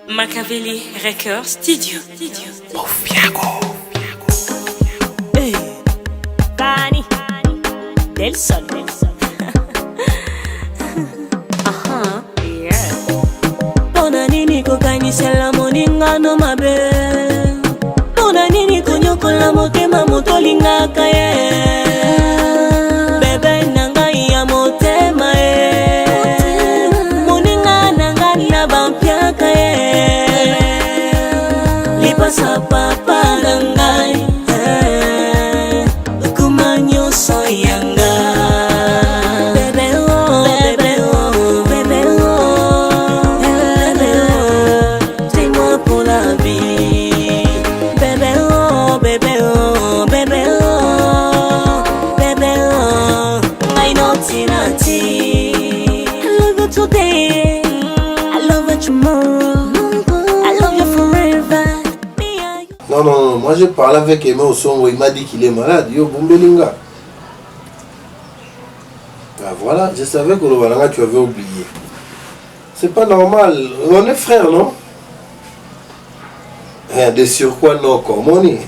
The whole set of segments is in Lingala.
Machiavelli Records Studio. Boffiago. Hey. Bani Del Sol. Aha, yeah. Pona nini kokanisela moninga no mabe. Pona nini konyokola motema motolingaka ye. Bebe nanga ya motema ye. Moninga nanga na bampiaka ye. Lipasa papa nangai. Kumanyo soyanga. Bebe oh, bebe oh, bebe oh, bebe oh. Dis-moi pour la vie. Bebe oh, bebe oh, bebe oh, bebe oh. I know Tinati. I love you today. I love you tomorrow. I love you forever. Non, moi j'ai parlé avec Aimé Osongo, il m'a dit qu'il est malade. Yo, Bumbelinga. Ah voilà, je savais que le Valanga tu avais oublié. C'est pas normal, on est frères, non? De surcroît, non, comme on est.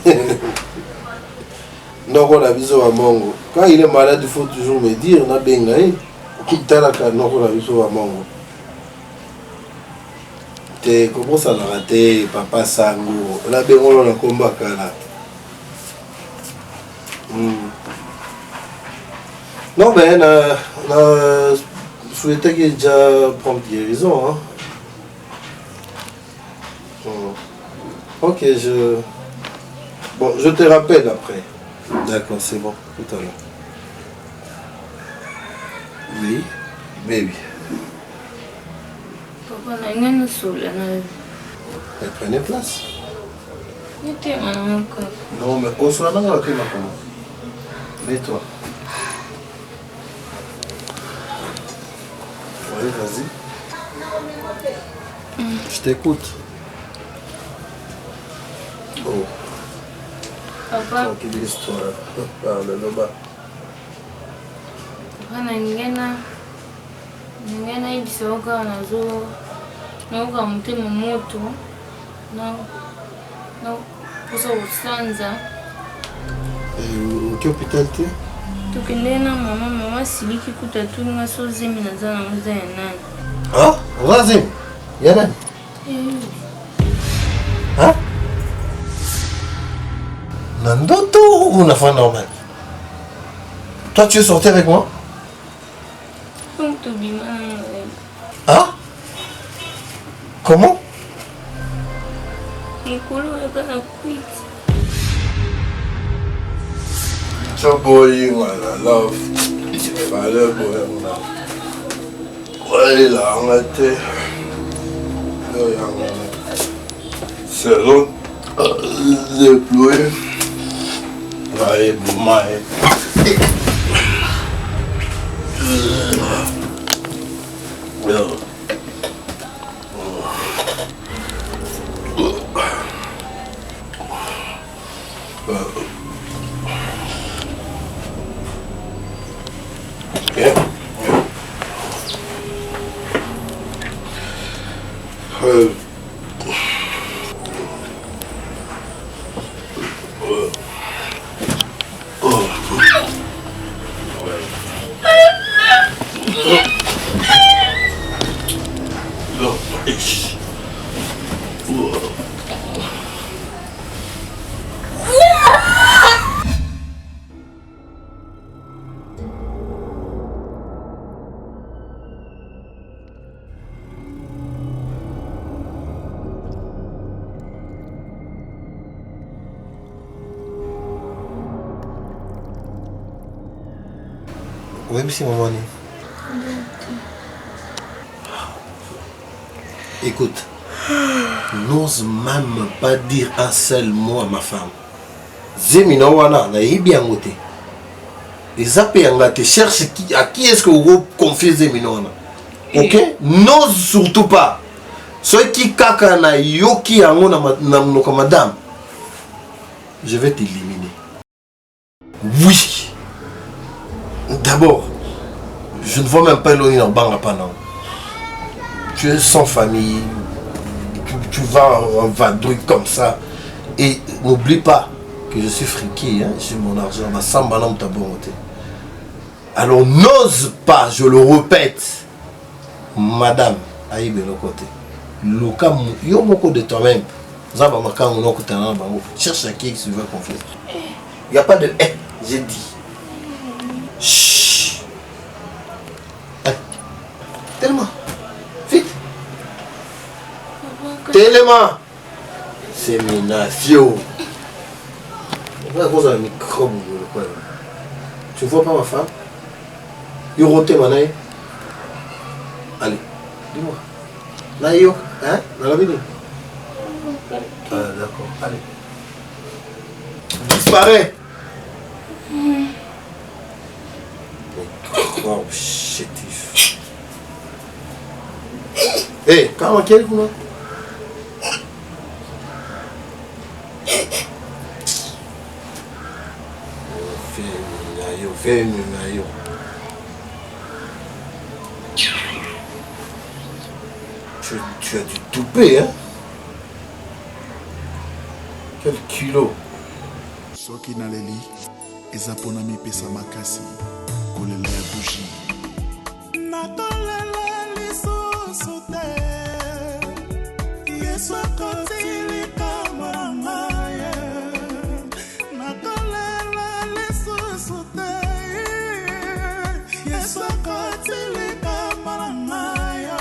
Non, on a besoin à Mongo. Quand il est malade, il faut toujours me dire, on a bien gagné. Quitte la canne, on a besoin à Mongo. Comment ça l'a raté, papa Sango? On a bien on a combat là. Non, ben, je souhaitais qu'il ait déjà prompte guérison. Hein. Ok, bon, je te rappelle après. D'accord, c'est bon, tout à l'heure. Oui, baby. Papa, n'a sola na. Elle prenait place. N'était maman quoi. Non, mais on se la main à la clé maintenant. Mets-toi. Oui, vas-y. Je t'écoute. Oh. Papa, Tranquille histoire. Parle là-bas. papa ningena ibisoka nazo nauka mutema moto na kusa kusanza Quel hôpital tu es? tukende na mama siliki kutatu nga so zemi naza na muza ya nani. Ah, Razim. Yann. Hein? Nandoto ou une affaire normale? Toi, tu es sorti avec moi? Donc tu bima Hein? Comment? mukulu ekana quit. So boy, I love. Fallait boy, ouais, là, on était. C'est l'autre. Déployé. Ouais, bouma. Oui, monsieur Mamani. Écoute, n'ose même pas dire un seul mot à ma femme. Zemina wana na yebi yango te. Ezape yanga te cherche à qui est-ce que vous confiez Zemina wana. OK? N'ose surtout pas. Ceux qui kaka na yoki yango na mnoka madame. Je vais t'éliminer. Oui. D'abord, je ne vois même pas Eloni dans Banga Panang. Tu es sans famille, tu tu vas en vadrouille comme ça. Et n'oublie pas que je suis friqué, hein, j'ai mon argent. Ma samba n'a pas bon côté. Alors n'ose pas, je le répète, madame, aïe de l'autre côté. Loka, yo moko de toi-même. Zaba maka mon côté na bango. Cherche à qui tu veux confier. Il n'y a pas de j'ai dit. Chut. Tellement. Vite. Tellement. C'est minafio. On va poser un micro. Tu vois pas ma femme? Yorote manaï. Allez, dis-moi. Naïo, hein? Dans la vie. Ah, d'accord, allez. Disparaît. Oh, chétif. Hé, comment quel coup là? Fais naïo. Tu as du toupet, hein? Quel kilo? Soki na leli, eza pona mipesa makasi, kolela ya bougie. Nakolela lisusu te, Yesu akotilika mwana ye. Nakolela lisusu te, Yesu akotilika mwana ye.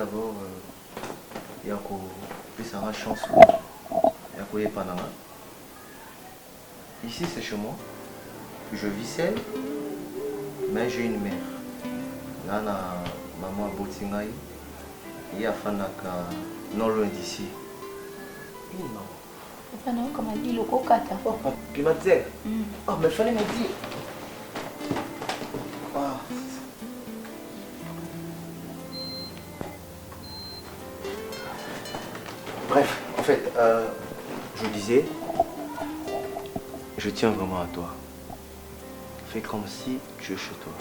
d'abord Yako Pisara chance Yako Epananga. Ici c'est chez moi. Je vis seul, mais j'ai une mère. Là, maman Botingaï, il y a Fanaka non loin d'ici. Non. Papa non comme a dit le kokata. Oh, tu m'as dit. Oh, mais il fallait me dire. Ah. Bref, en fait, je disais, je tiens vraiment à toi. Fais comme si tu es chez toi.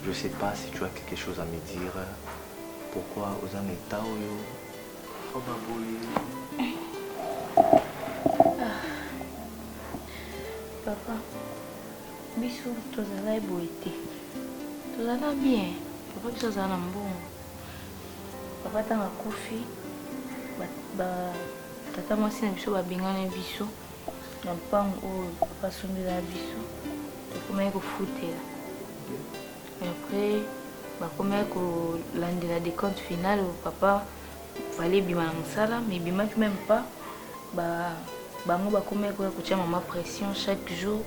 Je sais pas si tu as quelque chose à me dire. Pourquoi aux amis Papa, biso tozala eboete. Tozala bien. Papa biso tozala na mbongo. Papa tanga kufi. Tata mwasi na biso babengana biso. Na mpango oyo papa sombela biso. Tokomaki kofutela. Après, bakomaki kolandela décompte final papa fallait bima na mosala mais bimaki même pas bango bakomaki kotia mama pression chaque jour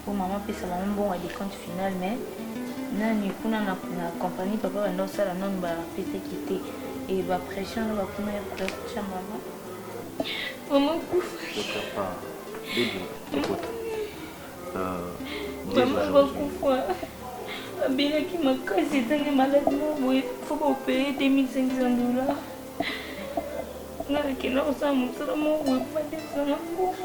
pour maman pesa mama mbongo ya décompte final mais nani kuna na compagnie papa banda osala nano bapesaki te et bapression na bakomaki kotia mama kufa maman bakufa abelaki makasi etangi maladi boye fo baopeye 2500 $. nga akenda kosala mosala moko boye padesanga mbongo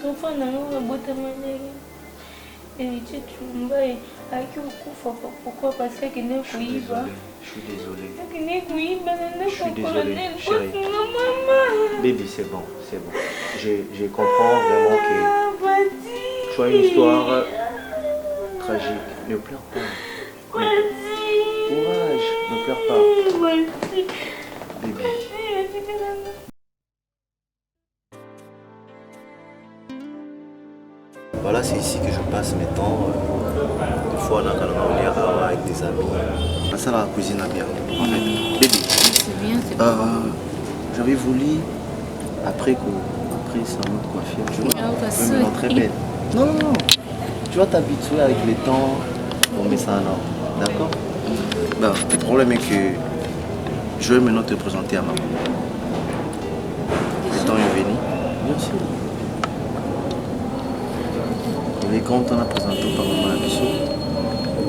enfant nanga babotama ndenge héritier Chumba aki okufa pourquoi parce que akende koyiba akende koyiba na ndako colonel kosinga mama. Baby, c'est bon. Je comprends vraiment que tu as une histoire tragique. Ne pleure pas. Courage, ne pleure pas. Baby. Voilà, c'est ici que je passe mes temps. Des fois, on a avec des amis. Ça, la cuisine a bien. En fait, baby. C'est bien, c'est bien. J'avais voulu, après ça notre coiffure, tu vois, me montrer belle. Non. Tu vas t'habituer avec le temps, on met ça en ordre. D'accord? Ben, le problème est que je vais maintenant te présenter à maman. Le temps est venu. Bien sûr. Et quand on a présenté par maman la biso,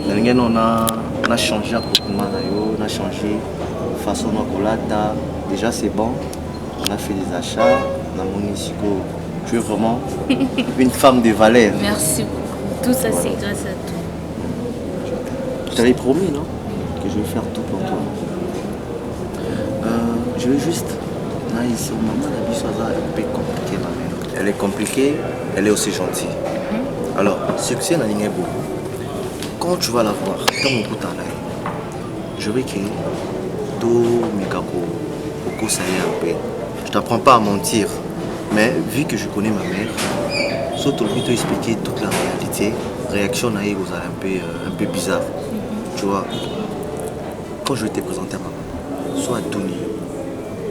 on a changé à on a changé façon de déjà c'est bon. On a fait des achats. On a mon Isico. Tu es vraiment une femme de valeur. Merci beaucoup. Tout ça c'est grâce à toi. Je t'avais promis, non? Que je vais faire tout pour toi. Je vais juste... Ici, maman, la vie est un peu compliquée, ma mère. Elle est compliquée, elle est aussi gentille. Alors, succès na ligne beaucoup. Quand tu vas la voir, dans mon coup je vais que tout mes kako, beaucoup ça y est un peu. Je t'apprends pas à mentir, mais vu que je connais ma mère, surtout lui te expliquer toute la réalité, réaction naïve aux un peu bizarre. Tu vois, quand je vais te présenter à maman, soit Tony,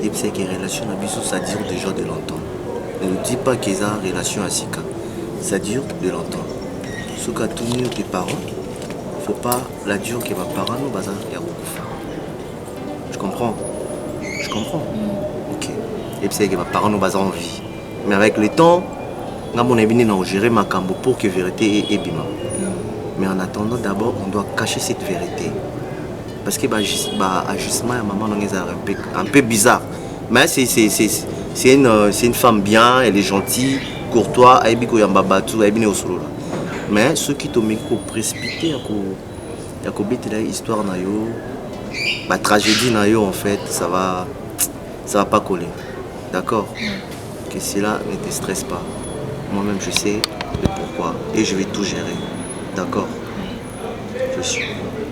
et puis que relation à Bissou, ça dure déjà de longtemps. Ne dis pas qu'ils ont une relation à Sika, ça dure de longtemps. Ce qu'a Tony tes parents, faut pas la dure que mes parents nous basent à Tu comprends? Je comprends. Ok. Et puis que mes parents nous basent en vie. Mais avec le temps, on a géré ma cambo pour que la vérité est bima. Mais en attendant, d'abord, on doit cacher cette vérité. Parce que l'ajustement à maman est un peu bizarre. Mais c'est une femme bien, elle est gentille, courtoise, elle est bien. Mais ceux qui t'ont précipité, l'histoire, la tragédie, en fait, ça va pas coller. D'accord? Que cela ne te stresse pas. Moi-même, je sais le pourquoi. Et je vais tout gérer. D'accord? Je suis.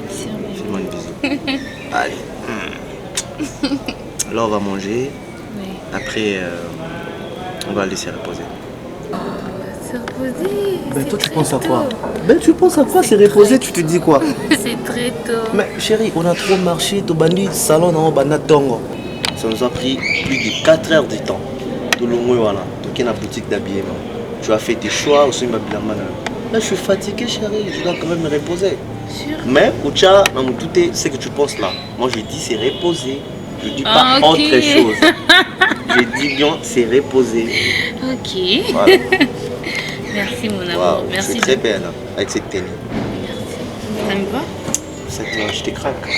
Fais-moi une bisou. Allez. Là, on va manger. Oui. Après, on va laisser reposer. Ça se reposer. Ben toi tu penses à quoi? Ben tu penses à quoi? C'est reposer, tu te dis quoi? C'est très tôt. Mais chérie, on a trop marché, ton bandit salon dans le tongo. Ça nous a pris plus de 4 heures de temps. Tout le monde voilà, tout dans la boutique d'habillement. Tu as fait tes choix, aussi ma bilamana. Là je suis fatigué chérie, je dois quand même me reposer. Sûr? Mais Oucha, dans tout ce que tu penses là, moi je dis c'est reposer. Je dis pas autre chose. Je dis bien c'est reposer. Ok. Voilà. Merci mon amour. Wow, Merci. c'est très belle hein, avec cette tenue. Merci. Ça me va? Je te craque.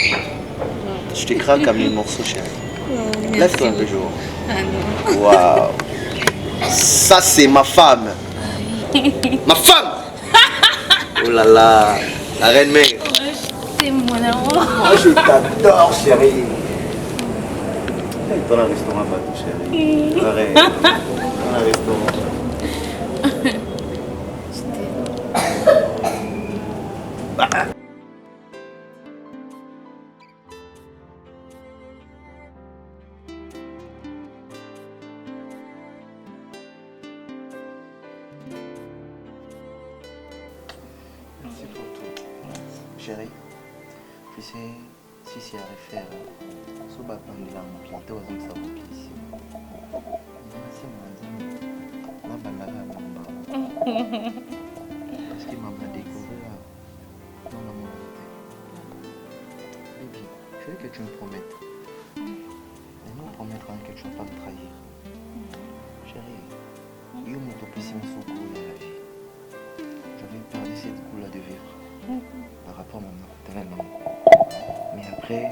Je te craque comme les morceaux chérie. Oh, Lève-toi un peu jour. Ah non. Waouh. Ça c'est ma femme. Ma femme. Oh là là. La reine mère. C'est mon amour. Moi je t'adore chérie. Dans le restaurant pas chérie. Arrête. Dans le restaurant. Merci pour tout. Chérie, tu sais, si c'est à refaire, ce bâton de la montée aux hommes, ça va ici. Parce qu'il m'a découvert dans la moralité. Baby, je veux que tu me promettes. Et non promettre que tu ne vas pas me trahir. Chérie, il y a mon topissime sous goût de la vie. J'avais perdu cette goût-là de vivre par rapport à mon éternel amour. Mais après,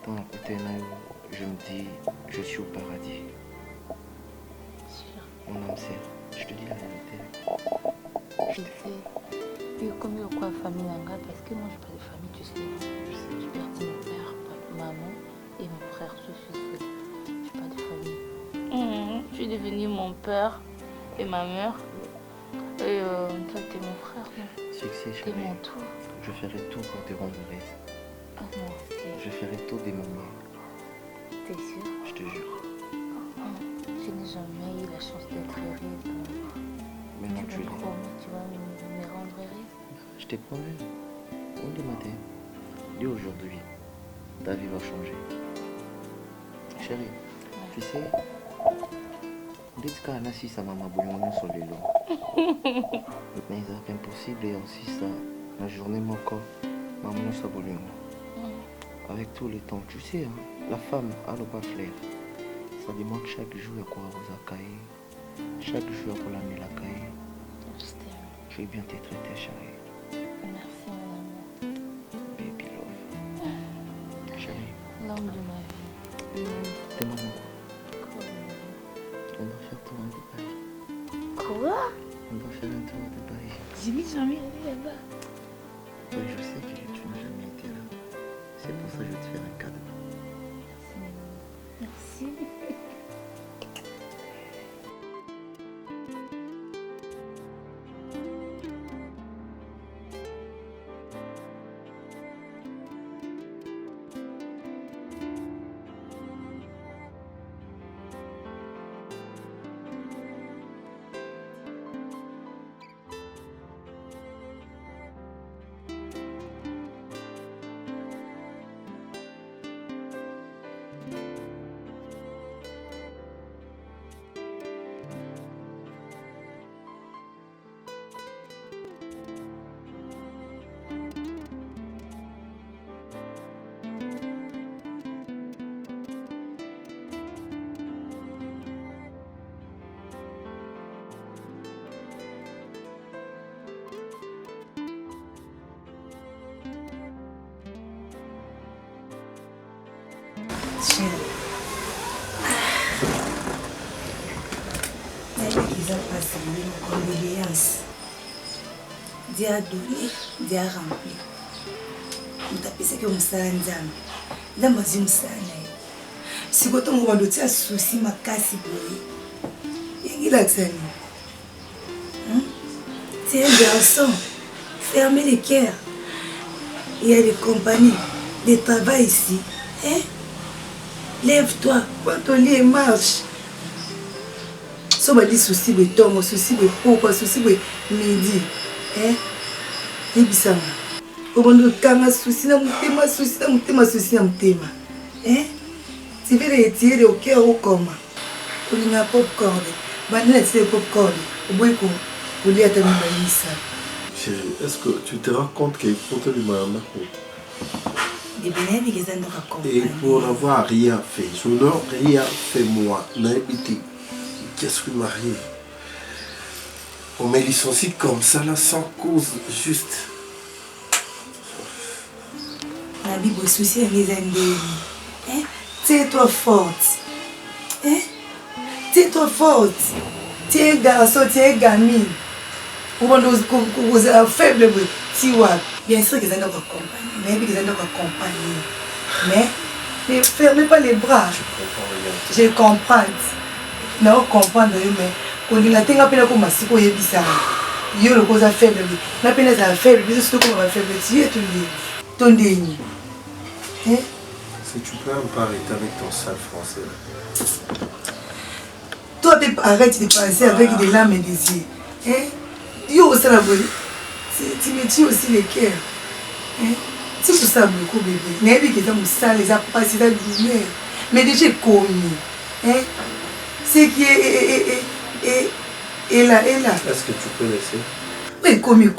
dans le côté je me dis, je suis au paradis. Mon âme sœur, je te dis la vérité. Je sais. Et comme il y a quoi famille Nanga, parce que moi je n'ai pas de famille, tu sais. J'ai perdu mon père, maman et mon frère, je suis seule. Je n'ai pas de famille. Je suis devenue mon père et ma mère. Et toi, t'es mon frère, non? Succès, T'es chérie. mon tout. Je ferai tout pour te rendre heureuse. Ah non, Je ferai tout de mon main. t'es sûr? Je te jure. Je n'ai jamais eu la chance d'être heureuse. Maintenant Tu tu me l'es. promets, tu vas me rendre heureuse? Je te promets. On dit matin. Dès aujourd'hui, ta vie va changer. Chérie, tu sais, dès que tu as assis sa maman bouillon sur les lots. Mais c'est impossible et aussi ça, la journée mon corps, maman sa bouillon. Avec tout le temps, tu sais, hein, la femme a le pas flair. Ça demande chaque jour à quoi vous accueillir. Chaque jour pour l'amener la cahier. Je t'aime. Je vais bien te traiter, chérie. Merci, mon amour. Baby love. Chérie, L'homme de ma vie. t'es maman. Quoi? On va faire tour en Dubaï. Quoi? On va faire un tour à Dubaï. J'ai mis jamais allé là-bas. Oui, je sais que tu n'as jamais été là. C'est pour ça que je vais te faire un cadeau. Merci. Eza passé une condoléance. Dieu a donné, Dieu a rempli. Nous avons pensé que nous sommes ensemble. Nous avons dit que nous sommes ensemble. Si vous avez un souci, ma casse est c'est un garçon. Fermez les cœurs. Il y a des compagnies, des travail ici. Hein? Lève-toi, quand ton lit marche. so badi souci betongo souci bepokwa souci be midi yebisanga obondo tanga souci na motema souci na motema souci na motema tu veux retirer au cœur au coma olinga popcorn bandela tile popcorn oboyi kolia ta mibalisa. Chérie, est-ce que tu te rends compte qu'il faut te lui demander? Et pour n'avoir rien fait, je n'ai rien fait moi, n'habité. Qu'est-ce qui m'arrive? On me licencie comme ça là sans cause juste. La Bible souci les hein? Tiens-toi forte. Hein? Tiens-toi forte. Tiens garçon, tiens gamine. Vous êtes faible, bien sûr qu'ils ont accompagné. Mais ne fermez pas les bras. Je comprends. Non, comprendre, mais quand il a été un peu comme si vous avez ça, il y a le cause faible. La peine est faible, mais c'est comme un faible. Tu es ton déni. Si tu peux en parler avec ton sale français. Toi, arrête de penser avec des larmes et des yeux. Yo aussi la bonne. Tu me tues aussi les cœurs. C'est tout ça beaucoup bébé. Mais qui est dans mon salle, les appareils, c'est douleur. Mais déjà commis. C'est qui est là. Est-ce que tu peux laisser? Mais commis.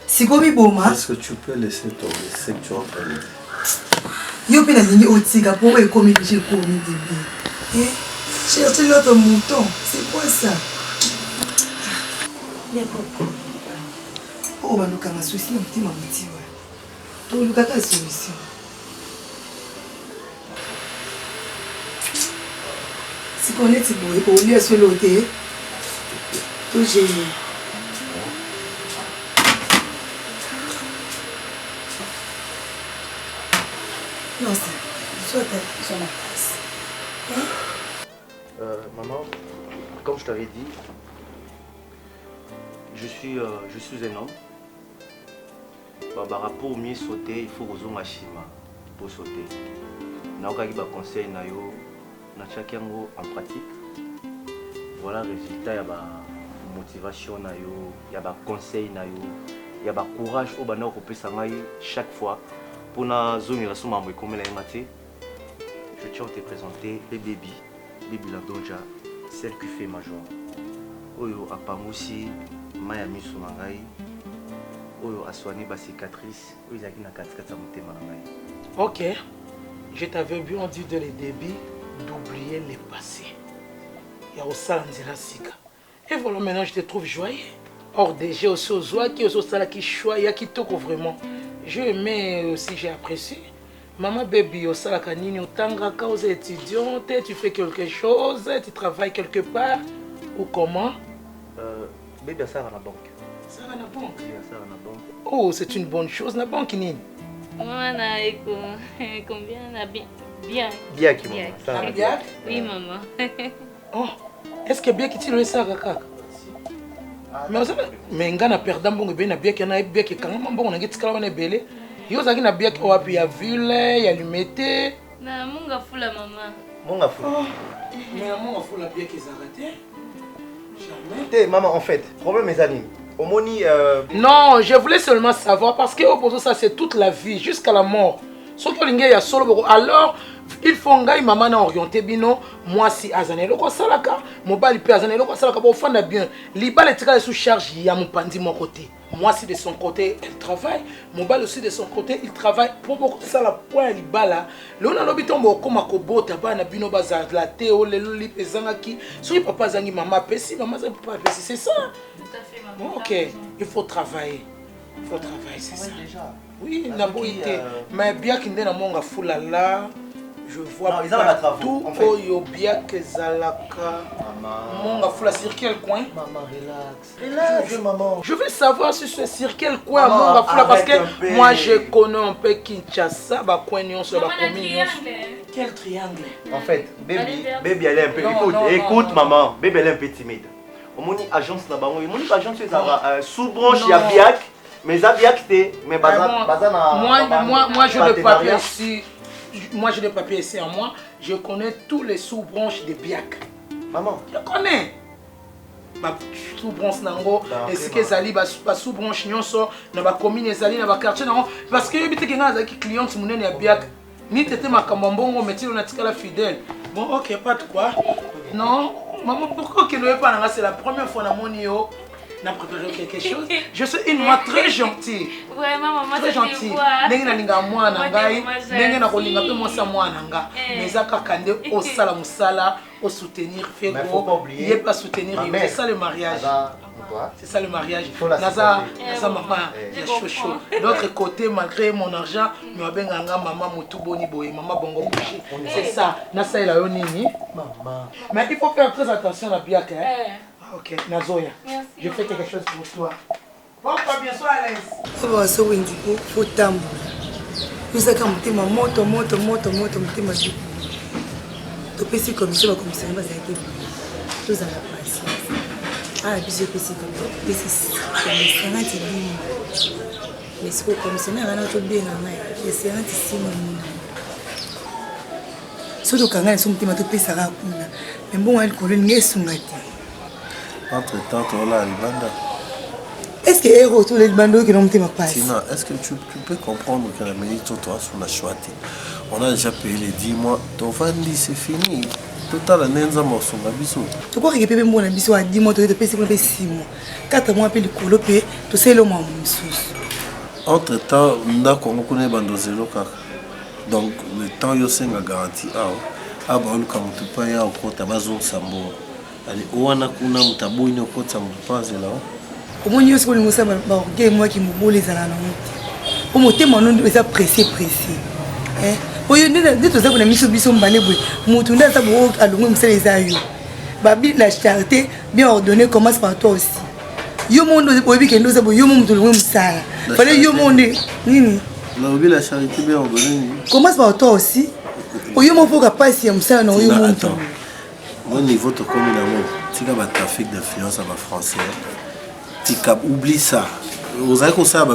C'est commis bon. Est-ce que tu peux laisser tomber? C'est que tu es en train de dire. Yo pe na ligne otika pour être commis déjà commis bébé. Cherchez l'autre mouton. C'est quoi ça? Oh, bah nous avons un souci, un petit moment. Tout le cas, solution. Si on est beau, pour lui, sur l'autre, tout génie. Non, c'est soit sur ma place. Maman, comme je t'avais dit, je suis un homme. Pour mieux sauter, il faut que je machima pour sauter. Je vais vous conseiller en pratique. Voilà le résultat, il y a la motivation, il y a le conseil, il y a le courage chaque fois. Pour la zone de la somme, je tiens à te présenter les bébés. Bébé la donja, celle qui fait ma joie. Oyo apamusi Mayami Soumangai. Oyo aswani ba cicatrice. Oyo zaki na katikata motema ngai. Ok, je t'avais bien dit de les débits d'oublier le passé. Il y a aussi la sika. Et voilà, maintenant je te trouve joyeux. Or déjà aussi aux oies qui aussi ça qui choya qui toque vraiment. Je aimais aussi, j'ai apprécié. Maman baby, au salakanini, au tangaka, aux étudiantes, tu fais quelque chose, tu travailles quelque part, ou comment? Baby, ça va à la banque. Ça va à la banque? Oui, ça va à la banque. Oh, c'est une bonne chose, la banque, Nini. Maman, combien on a bien? Bien qui maman. Ça va bien? Oui, maman. Oh, est-ce que bien qui tire le sac? Mais on a perdu un bon bien, bien qu'il y a bien qui quand même bon, on a dit que on est belé. Yo zaki na bien ko wapi ya vule ya lumete na munga fula maman munga fula mais munga fula bien qu'ils arrêtent jamais té maman en fait problème mes amis omoni non je voulais seulement savoir parce que au bout ça c'est toute la vie jusqu'à la mort surtout lingé ya solo alors il faut ngai maman na orienté bino moi si azanelo ko salaka mobali pe azanelo ko salaka bo fanda bien libala tika sous charge ya mopandi mon côté. Moi, si de son côté, elle travaille. Mon bal aussi de son côté, il travaille. Pour beaucoup ça la pointe libala. Le on a l'habitant comme à Kobo, tabac, na bino bazar, la théo, le loli pesanga qui. Soit papa zangi maman pessi, maman zangi papa pessi, c'est ça. Tout à fait maman. Bon, ok, il faut travailler. Il faut travailler, c'est ça. Déjà. Oui, n'a pas été. Mais bien qu'il n'ait monga foulala. Je vois non, partout Oyo bien que Zalaka. Mon fou sur quel coin? Maman, relax, maman. Je veux savoir si c'est sur quel coin mon fou parce que moi je connais un peu Kinshasa, bah coin on sur la commune. Quel triangle? En fait, baby elle est un peu. Écoute maman, baby elle est un peu timide. Au moni agence là-bas, au moni agence c'est sous branche il y a Biak, mais ça Biak c'est mais moi je ne pas ici. Moi, je n'ai pas ici en moi. Je connais tous les sous-branches de Biak. Maman. Je connais. sous-branche nango ainsi que ezali sous-branche nyonso na bacommune ezali na baquartier nango parce que yebite ke nga azalaki cliente monene ya biaka ni tete makambo mbongo metilo natikala fidèle. Bon ok, pas de quoi. Non, maman, pourquoi qu'il ne veut pas là, c'est la première fois dans mon yo n'a préparé quelque chose. Je suis une maman très gentille. Vraiment, maman, très gentille. Nenga ninga mwana ngai, nenga na kolinga pe moi sa mwana nga. Mais ça kakande au sala musala, au soutenir Fego. Il est pas soutenir, c'est ça le mariage. C'est ça le mariage. Naza maman, il y a chaud chaud. D'autre côté, malgré mon argent, mais ben nga maman mutu boni boy, maman bongo bouché. C'est ça. Nasa il a eu nini? Maman. Mais il faut faire très attention à Biaka. Ok, Nazoya. Je fais quelque chose pour toi. Papa, bien sûr à l'aise. Ça va se windy pour tambour. Nous avons monté ma moto monté ma vie. Tu peux essayer comme ça, comme ça, mais ça a été tout à la patience. Ah, puis je peux essayer comme ça. C'est un petit peu. Mais c'est comme ça, mais on a tout bien en main. C'est un petit peu. Surtout quand on a son petit matou, ça va. Mais bon, elle coule une guesse. Entre-temps, tu as Libanda. Est-ce que héros tous les bandos qui n'ont pas ma passe? Sinon, est-ce que tu peux comprendre que la minute toi sur la choité, on a déjà payé les 10 mois, ton vandi c'est fini. Total la nenza morceau na biso. Tu crois que pépé mon biso a 10 mois, tu peux payer 6 mois. 4 mois puis le colopé, tu sais le mois sous. Entre-temps, on a connaît bando zéro kaka. Donc le temps yo senga garantie ah ba luka mutu pa ya okota bazo sambo. Ali owana kuna mutabu ni okota mupanze là. Comment nous sommes nous sommes moi qui me les à au mot non ça pressé hein oyo ndi to za kuna miso biso mbane bwe mutu nda za bo alungu msele ayo babi la charité bien ordonnée commence par toi aussi yo monde obi kendo za bo yo mutu lungu msala fallait yo monde nini la charité bien ordonnée commence par toi aussi oyo mo faut capable si msala no yo monde au niveau to comme na mo tika ba trafic d'influence à ba français. Oublie ça. Vous avez ça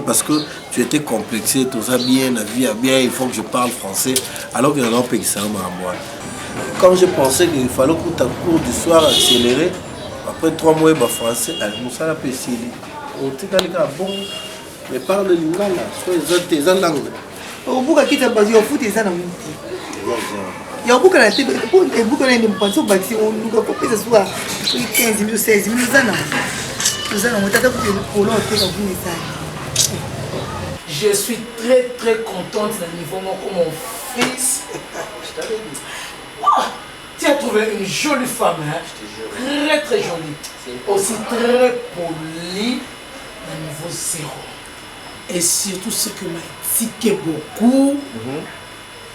parce que tu étais complexé, tout ça bien, il faut que je parle français, alors que je n'ai pas ça à moi. Quand je pensais qu'il fallait que ta cours du soir accéléré, après 3 mois, je français, je ça la PC. On te dit bon, mais parle le lingala, soit tes langues. Au bout de quitter le foot, ils ont il y a beaucoup de temps pour beaucoup de temps bâti on nous peut pas ce soir 15 minutes 16 minutes nous allons pour je suis très contente d'un niveau comme mon fils. Je t'avais dit. Oh, tu as trouvé une jolie femme, hein? Très jolie. Aussi très polie d'un niveau 0. Et surtout ce que m'a tiqué beaucoup.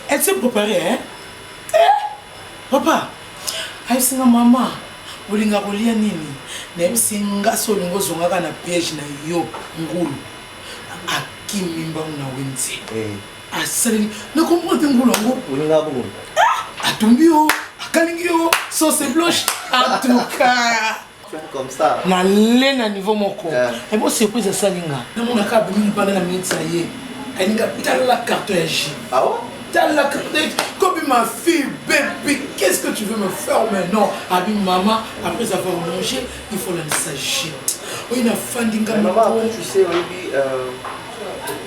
Elle s'est préparée, hein? Papa, elle s'est dit maman, olinga kolia nini? Nemsinga solingo zonga na piège na yo ngulu. Akimimba una wenze. Asali, na comprendre ngulu ngo. Olinga ngulu. Atumbio, akalingio, sauce blanche en tout cas. Comme ça. Na lena niveau moko. Et bon surprise ça linga. Na mona ka bimi bana na minute ça y est. Elle nga tala la carte ya J. Ah ouais? Comme ma fille, bébé, qu'est-ce que tu veux me faire maintenant? Abi maman, après avoir mangé, il faut la s'agir. Oui, il a fandi maman, tu sais, oui,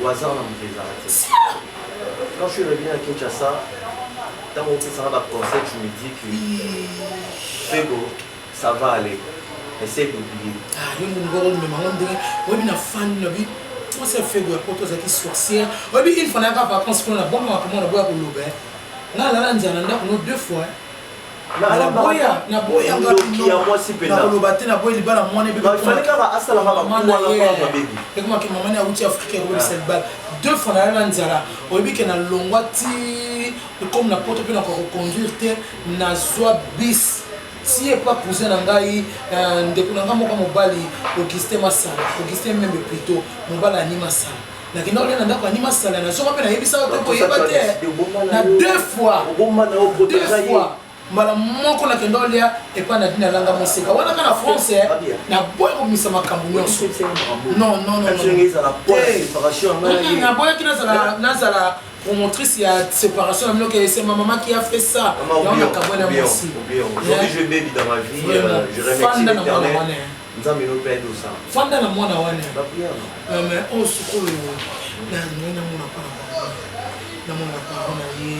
au hasard, on a arrêté. Quand je suis revenu à Kinshasa, dans mon petit salon de conseil, tu me dis que Fego, ça va aller. Essaye d'oublier. Ah, il y a un gros mais fan, moi c'est fait de pour toi qui sorcière. Oui, une fois on a vacances pour la bonne comment on a boire pour l'eau. Là là nzalanda on 2 fois. Na boya qui a moi si pena. Na lobaté na boya libala moi ne bébé. Il fallait qu'à asala ma maman la bébé. Et comment que maman a outil africain pour cette balle. 2 fois na nzala. Oui que na longwati comme na porte peut na reconduire na zwa bis. Si n'est pas cousin Nangaï, ndekuna moko mobali Augustin Massala, Augustin même plutôt mobali anima sala. Na kino le nanda ko anima sala na soka pe na yebisa ko ko yebate. Na 2 fois. 2 fois. Mala moko na kendo le et pas na dina langa moseka. Wana kana français na boy ko misa makambu nyonso. Non. La préparation na boy ki na zala pour montrer s'il y a séparation, c'est ma maman qui a fait ça. Aujourd'hui, je baby dans ma vie. Je remercie l'Éternel. Nous avons mis père de ça. Fanda na mwana wane. Mais on se coule. Na mwana parole na ye.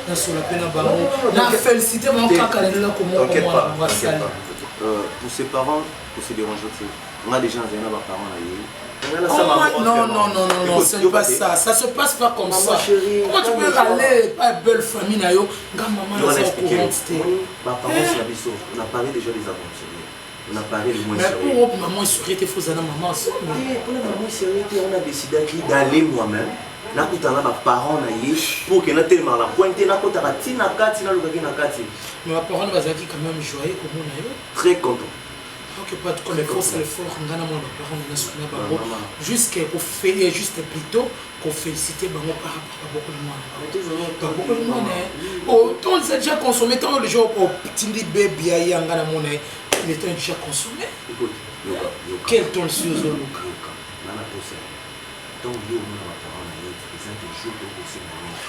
Na sur la peine bango. Na félicité mon kaka na comment on va ça. Pour ses parents, pour se déranger aussi. On a des gens qui ont des parents là. Non, c'est pas ça. Ça se passe pas comme ça. Comment tu peux aller pas une belle famille na yo, maman na ça courant. Ma parents c'est la biso. On a parlé déjà des aventuriers. On a parlé de moins sérieux. Mais pour maman sérieux, il faut ça maman. Pour la maman sérieux, on a décidé d'aller moi-même. Na kutana ba parents na ye pour que na tellement la pointe na kota tina kati na lukaki na kati. Mais ma parents bazaki quand même joyeux comme on a eu. Très content. Ok, pas de connaissance l'effort ngana mon parents na suna bango jusqu'à pour faire juste plutôt qu'on féliciter bango par rapport à beaucoup de monde. Beaucoup de monde. Oh, tant c'est déjà consommé tant le jour au petit bébé ya ngana mon il était déjà consommé. Écoute, quel ton sur Zoluka. Nana posé. Donc yo mon parents na ye, ils ont toujours aussi.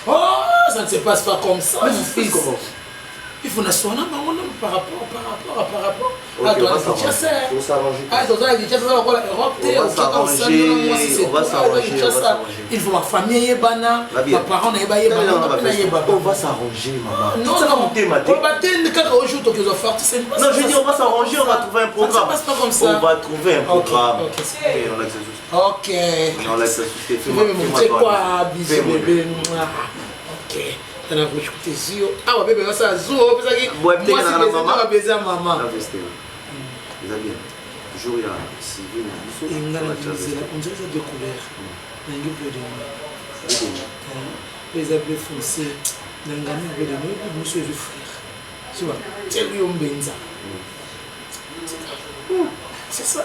Oh, ça ne se passe pas comme ça. Mais c'est comment? Il faut nous soigner par rapport. On va s'arranger. Il faut ma famille, ma parents, on va s'arranger, maman. Non, je dis on va s'arranger, on va trouver un programme. Ça ne passe pas comme ça. On va trouver un programme. Ok. On laisse ça. Tu veux me montrer quoi, bisous bébé? Ok. Ah ouais bébé ça zo parce que moi si maman baiser maman les amis toujours il y a civil on dirait ça de couleur nangi bleu de nuit les bleu foncé nangami bleu de nuit monsieur je frère tu vois tel lui on benza c'est ça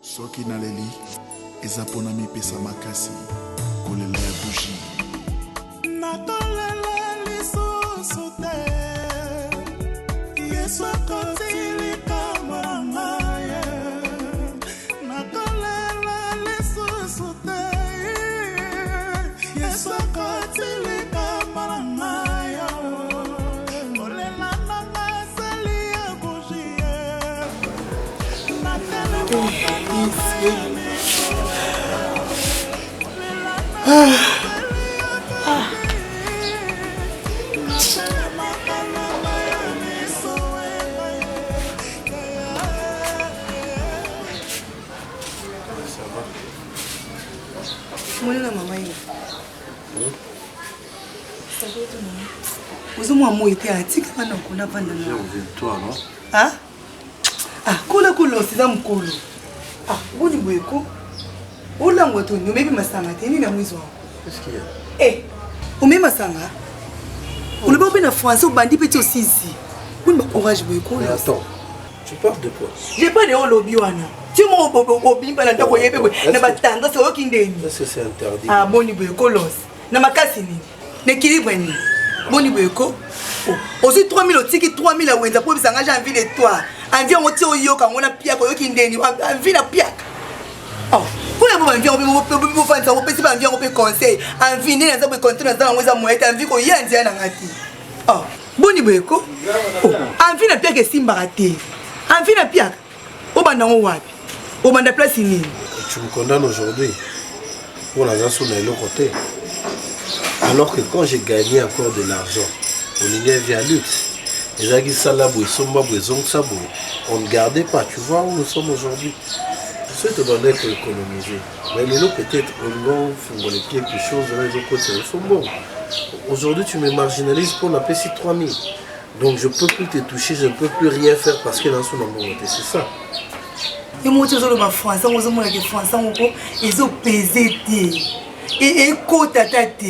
soki naleli eza mpona mipesa makasi kolela ya bougie nakolela lisusu te yesu akotilika mwana ye nakolela lisusu te yesu akotilika mwana ye kolela nanga esali ya bougie monela mama ye ozomwa mo ete atika bana nkona vanda na kola kolosi eza mokolo boni boyeko olangwa toni omebi masanga te nini na mwizi wao omebi masanga oloba ope na français obandi mpe ti osisi boni bacourage boyeko tu parles de quoi? J'ai pas de olobi wana. Tu m'as obimba na ndako yebe na batanga so yoki ndeni. Est-ce que c'est interdit? Ah boni boyeko los. Na makasi ni. N'équilibre ni. Boni boyeko. Aussi 3000 otiki 3000 a wenza po bisanga j'ai envie de toi. Envie on ti oyoka ngona pia ko yoki ndeni. Envie na pia. Oh, pour la envie on peut faire ça, on peut pas envie on peut conseil. Envie ni na za conseil na za ngweza moeta envie ko yanzi na ngati. Oh, boni boyeko. Envie na pia ke simba raté. Envie na pia. Obanda ngo wapi? Obanda place ni. Tu me condamnes aujourd'hui pour la zone de l'autre côté. Alors que quand j'ai gagné encore de l'argent, on y via luxe. Les aguis salabou, somba, sabou, on ne gardait pas. Tu vois où nous sommes aujourd'hui. Je souhaite demander pour économiser. Mais les autres peut-être on va quelque chose dans les autres côtés. Ils sont bons. Aujourd'hui tu me marginalises pour la PC 3000. Donc je ne peux plus te toucher, je ne peux plus rien faire parce que dans son amour, c'est ça. Et moi je suis français, je suis français, ils ont pesé et côté tête.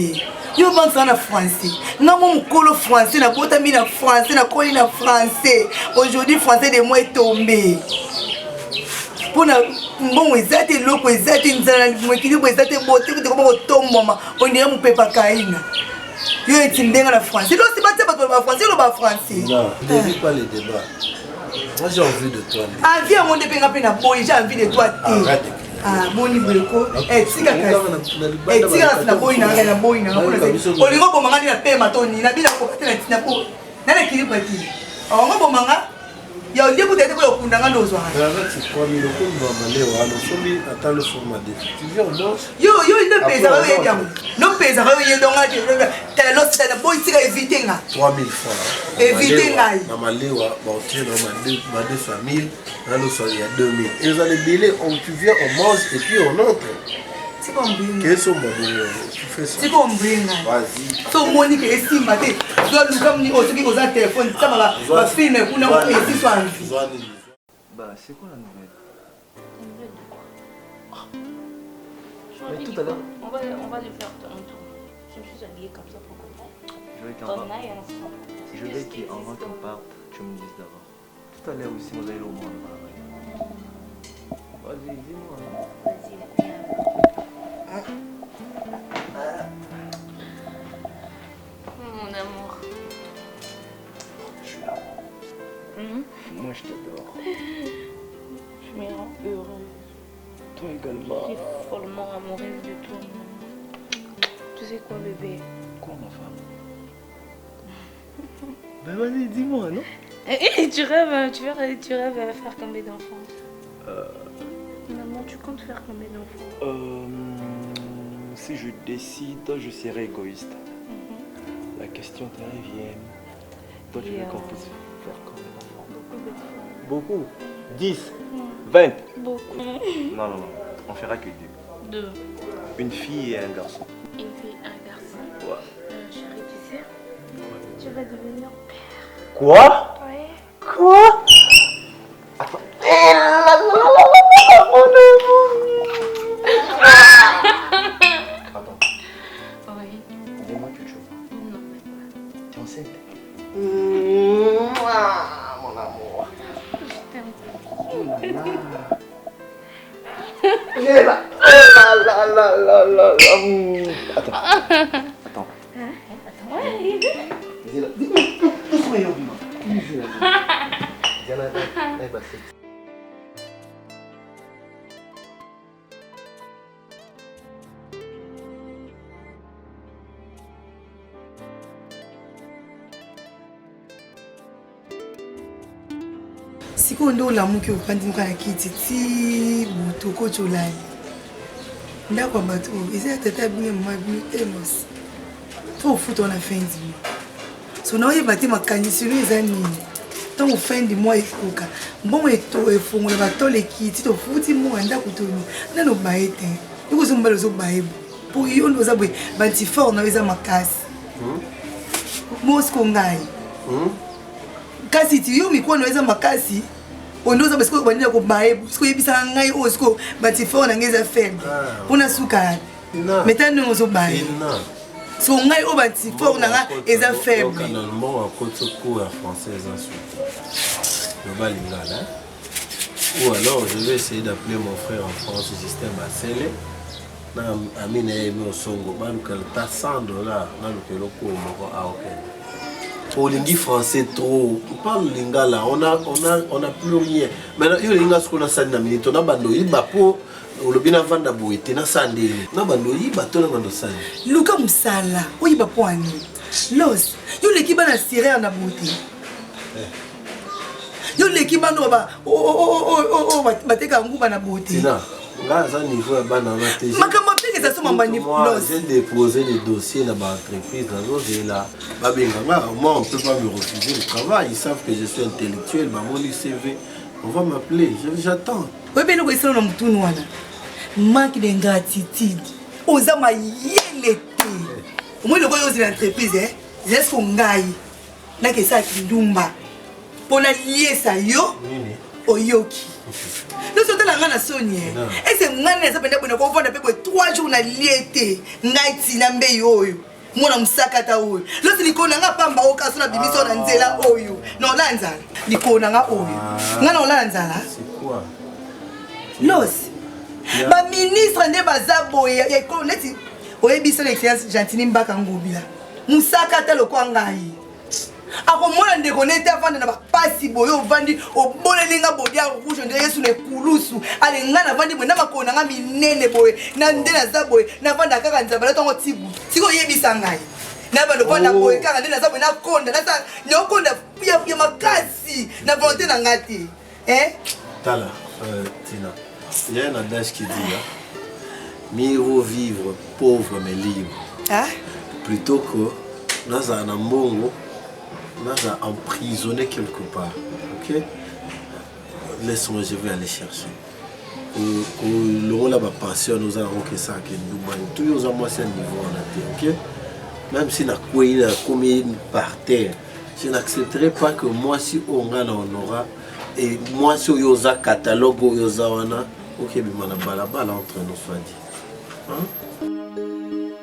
Je pense en français. Non mon colo français, na bota mi na français, na coli na français. Aujourd'hui français de moi est tombé. Pour na bon ezate loko ezate nzala mo équilibre ezate beauté que comment tombe maman. On dirait mon papa Kaina. Yo etindenga la français. Donc c'est pas ça pas français, le bas français. Non, ne vis pas les débats. Moi j'ai envie de toi. Envie à mon dépêche na boy, j'ai envie de toi. Arrête. Ah, boni breko. Tika na boy na boy na. Olingo bomanga ni na pe matoni na bila ko patela tina po. Na na kili pati. Ongo bomanga. Ya odi ko tete ko kundanga ndozwa. Avec 3000 euros on va aller alors somi attends le format définitif on yo il pesa ba bien. No pesa ba bien donc tele lo sita boy tika éviter nga. 3000 francs. Éviter nga. Na malewa ba otire na deux familles. Alors ça il y a 2000. Et vous allez délai on tu viens on mange et puis on entre. C'est bon bien. Qu'est-ce que tu fais ça? C'est bon bien. Vas-y. So Monique estime ba te. Do luka mni osuki ko za téléphone ça ba film kuna ko esi so anvi. Bah c'est quoi la nouvelle? Mais tout à l'heure. On va le faire un tour. Je me suis habillée comme ça pour comprendre. Je vais qu'avant qu'on parte, tu me dises d'abord. Tout à l'heure aussi, vous allez au monde. Vas-y, dis-moi. Vas-y, viens. Mon amour. Je suis là. Moi, je t'adore. Je me rends heureuse. Toi également. Je suis follement amoureuse de toi. Tu sais quoi, bébé? Quoi, ma femme? Ben vas-y, dis-moi, non? Tu rêves faire combien d'enfants? Maman, tu comptes faire combien d'enfants? Si je décide, je serai égoïste. La question te revient. Toi, tu veux qu'on puisse faire combien d'enfants? Beaucoup. 10, 20. Beaucoup. Non, on fera que deux. Une fille et un garçon. Une fille et un garçon. Ouais. Chérie, tu sais, tu vas devenir père. Quoi? Ouais. Quoi? Attends. Attends. Oui. Dis-moi quelque chose. Non, mais pas. Tu es enceinte? Mon amour. Je t'aime. Attends. Attends. Ouais. Siko ndo lamuki opandi muka na kiti ti butu ko cholali. Ndako bato eza tata binye mama binye emos. To futo na fin du mois. So na oyeba te makanisi no eza nini. Tant fin du mois ekoka. Mbongo eto efongola batole kiti to futi mo ndako to ni. Nano baete. Iko zo mbalo zo baebo. Pour yo ndo za bwe banti fort na eza makasi. Mosko ngai. Kasi ti yo mikono eza makasi. Ondoza parce que bandira ko baebu parce que yebisa ngai osko bati fort na ngeza faible pona suka metano ozo bae so ngai o bati fort na nga eza faible kana mbongo akotso ko ya française ensuite le balingala ou alors je vais essayer d'appeler mon frère en France système Basele na amine eme osongo baluka ta $100 na lukelo ko moko a ok. Olingi français trop. On parle lingala, on a plus rien. Maintenant, il y a ce qu'on a ça dans minute. On a bandoli bapo. Le bina vanda boete na sande. Na bandoli bato na bando sande. Luka musala. Oyi bapo ani. Los. Yo lekiba na sire na bote. Yo lekiba no ba bateka nguba na bote. Tina. Là, ça niveau est bana na TG. Makama peke ça soma mani Moi, j'ai déposé des dossiers dans ma entreprise dans l'autre là. Moi, on ne peut pas me refuser le travail. Ils savent que je suis intellectuel. Mon CV, on va m'appeler. J'attends. Oui, mais nous sommes dans tout noir. Manque de gratitude. Osama yelete. Moi, le voyons dans l'entreprise, c'est ce qu'on gagne. Là, que ça qui dumba. Pour la lier ça yo, oyoki. Nous sommes dans la Sonia. Et c'est moi qui ai 3 jours na liete. Ngaiti na mbe yoyo. Mwana musakata oyo. Losi likona nga pamba okaso na bimiso na nzela oyo. No lanzala. Likona nga oyo. Nga no lanzala. C'est quoi? Losi. Ba ministre nde bazabo ya koleti. Oyebisa l'excellence Gentini Mbaka Ngobila. Musakata lokwa ngai. Ako mwana ndeko nete afanda na ba makasi boyo vandi obolelinga bodia rouge ndenge yesu le kulusu ale ngana vandi mwe na makona nga minene boye na ndena za boye na vanda kaka nzabala tongo tibu siko yebisa ngai na bando vanda boye kaka ndena za boye na konda na sa nyokonda ya makasi na volonté na ngati Tala Tina, il y a un adage qui dit là, mieux vaut vivre pauvre mais libre plutôt que dans un ambongo nous emprisonné quelque part. Ok, laisse-moi, je vais aller chercher. Le rôle de ma passion nous avons que ça que nous tous nos amours c'est un niveau en la terre. Ok, même si na commis par terre, je n'accepterai pas que moi si on aura et moi si on a catalogue on a ok bimana balabala entre nous soit dit.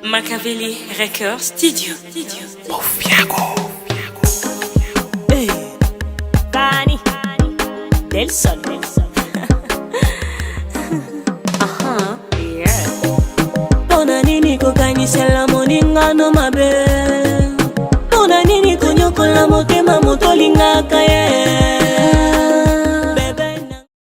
Machiavelli Records Studio. Hey, Kani Del Sol. Pona nini kokanisela moningano mabe? Pona nini konyokola motema motolingaka ye?